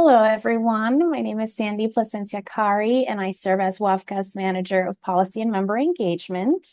Hello, everyone. My name is Sandy Placencia-Kari, and I serve as WAFCA's Manager of Policy and Member Engagement.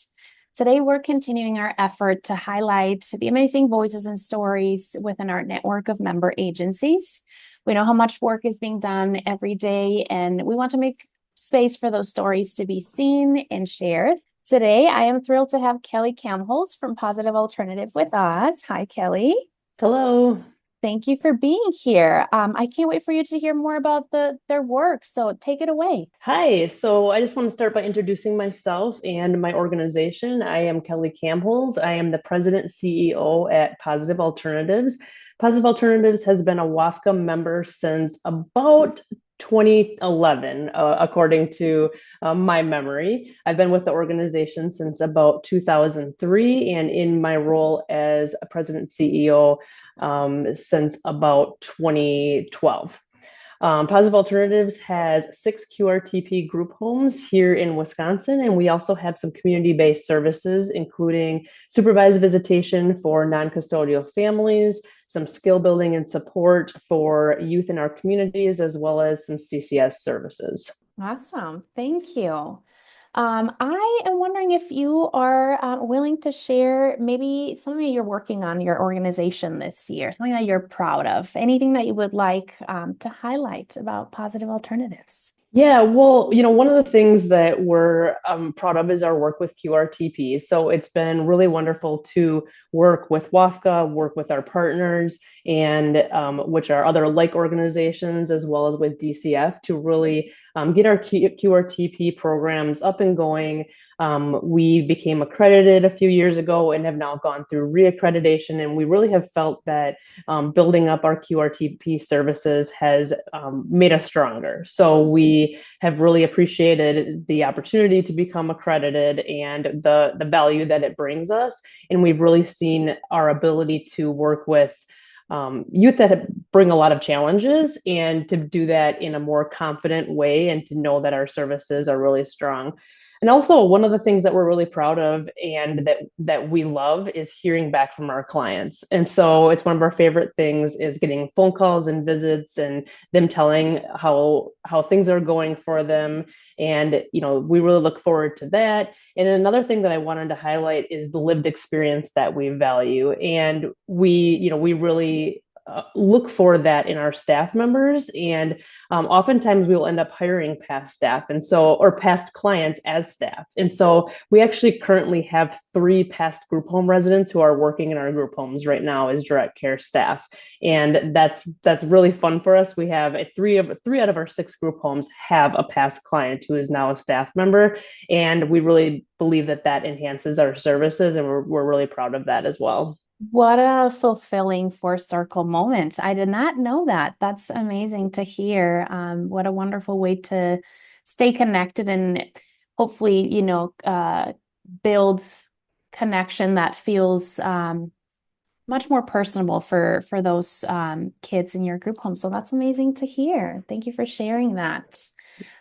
Today, we're continuing our effort to highlight the amazing voices and stories within our network of member agencies. We know how much work is being done every day, and we want to make space for those stories to be seen and shared. Today, I am thrilled to have Kelli Kamholz from Positive Alternative with us. Hi, Kelli. Hello. Thank you for being here. I can't wait for you to hear more about their work. So take it away. Hi. So I just want to start by introducing myself and my organization. I am Kelli Kamholz. I am the president CEO at Positive Alternatives. Positive Alternatives has been a WAFCA member since about 2011, according to my memory. I've been with the organization since about 2003, and in my role as a president CEO since about 2012. Positive Alternatives has 6 QRTP group homes here in Wisconsin, and we also have some community-based services, including supervised visitation for non-custodial families, some skill building and support for youth in our communities, as well as some CCS services. Awesome. Thank you. I am wondering if you are willing to share maybe something that you're working on in your organization this year, something that you're proud of, anything that you would like to highlight about Positive Alternatives. Yeah, well, one of the things that we're proud of is our work with QRTP. So it's been really wonderful to work with WAFCA, work with our partners, and which are other like organizations, as well as with DCF to really get our QRTP programs up and going. We became accredited a few years ago and have now gone through reaccreditation, and we really have felt that building up our QRTP services has made us stronger. So we have really appreciated the opportunity to become accredited and the value that it brings us. And we've really seen our ability to work with youth that bring a lot of challenges and to do that in a more confident way and to know that our services are really strong. And also, one of the things that we're really proud of and that we love is hearing back from our clients. And so it's one of our favorite things is getting phone calls and visits and them telling how things are going for them. And we really look forward to that. And another thing that I wanted to highlight is the lived experience that we value. And we really look for that in our staff members. And oftentimes we will end up hiring past staff or past clients as staff. And so we actually currently have 3 past group home residents who are working in our group homes right now as direct care staff. And that's really fun for us. We have three out of our 6 group homes have a past client who is now a staff member. And we really believe that that enhances our services. And we're really proud of that as well. What a fulfilling four circle moment. I did not know that. That's amazing to hear. What a wonderful way to stay connected and hopefully, build connection that feels much more personable for those kids in your group home. So that's amazing to hear. Thank you for sharing that.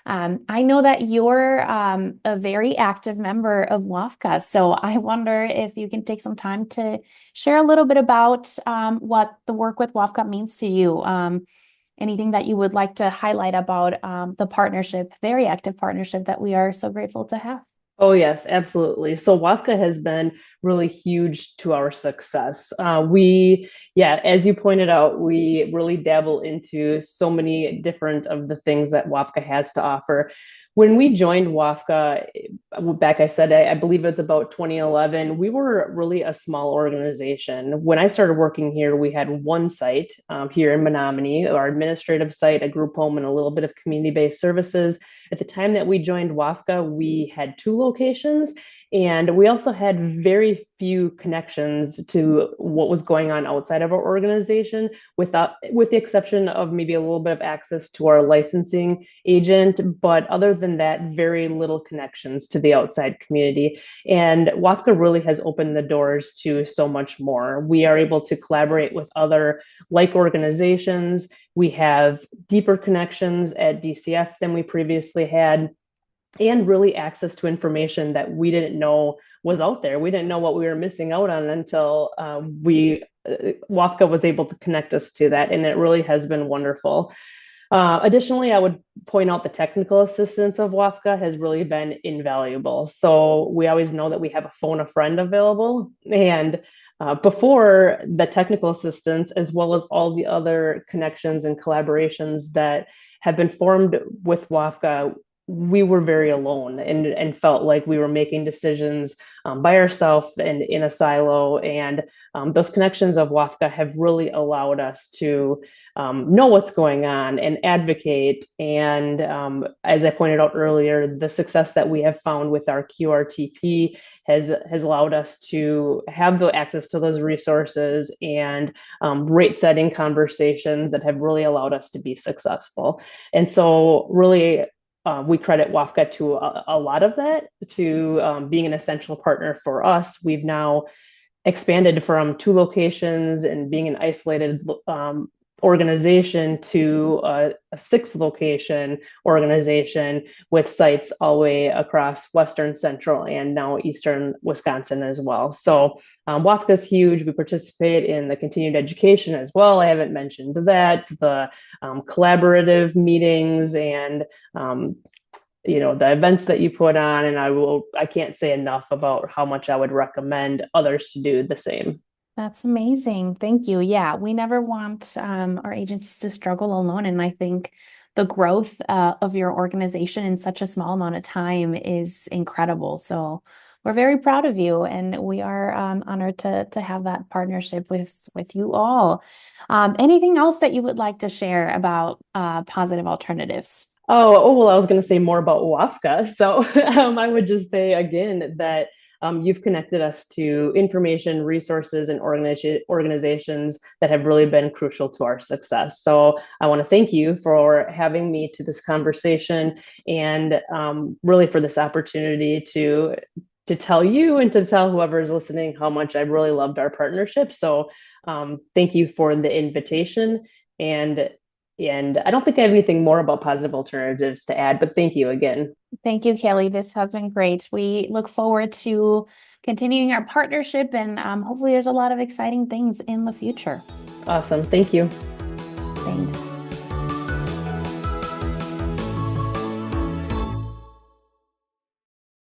I know that you're a very active member of WAFCA, so I wonder if you can take some time to share a little bit about what the work with WAFCA means to you. Anything that you would like to highlight about the partnership, very active partnership that we are so grateful to have. Oh, yes, absolutely. So WAFCA has been really huge to our success. Yeah, as you pointed out, we really dabble into so many different of the things that WAFCA has to offer. When we joined WAFCA, back I said, I believe it's about 2011, we were really a small organization. When I started working here, we had 1 site here in Menominee, our administrative site, a group home, and a little bit of community-based services. At the time that we joined WAFCA, we had 2 locations, and we also had very few connections to what was going on outside of our organization, with the exception of maybe a little bit of access to our licensing agent. But other than that, very little connections to the outside community. And WAFCA really has opened the doors to so much more. We are able to collaborate with other like organizations. We have deeper connections at DCF than we previously had, and really access to information that we didn't know was out there. We didn't know what we were missing out on until WAFCA was able to connect us to that, and it really has been wonderful. Additionally, I would point out the technical assistance of WAFCA has really been invaluable. So we always know that we have a phone a friend available. And before the technical assistance, as well as all the other connections and collaborations that have been formed with WAFCA, we were very alone and felt like we were making decisions by ourselves and in a silo. And those connections of WAFCA have really allowed us to know what's going on and advocate. And as I pointed out earlier, the success that we have found with our QRTP has allowed us to have the access to those resources and rate setting conversations that have really allowed us to be successful. And so really we credit WAFCA to a lot of that, to being an essential partner for us. We've now expanded from 2 locations and being an isolated organization to a 6 location organization with sites all the way across Western, Central, and now Eastern Wisconsin as well. So WAFCA is huge. We participate in the continued education as well. I haven't mentioned that, the collaborative meetings and the events that you put on, and I can't say enough about how much I would recommend others to do the same. That's amazing. Thank you. Yeah, we never want our agencies to struggle alone. And I think the growth of your organization in such a small amount of time is incredible. So we're very proud of you, and we are honored to have that partnership with you all. Anything else that you would like to share about positive alternatives? Well, I was going to say more about WAFCA. So I would just say again that you've connected us to information, resources, and organizations that have really been crucial to our success. So I want to thank you for having me to this conversation and really for this opportunity to tell you and to tell whoever is listening how much I really loved our partnership. So thank you for the invitation. And and I don't think I have anything more about positive alternatives to add, but thank you again. Thank you, Kelly. This has been great. We look forward to continuing our partnership, and hopefully there's a lot of exciting things in the future. Awesome. Thank you. Thanks.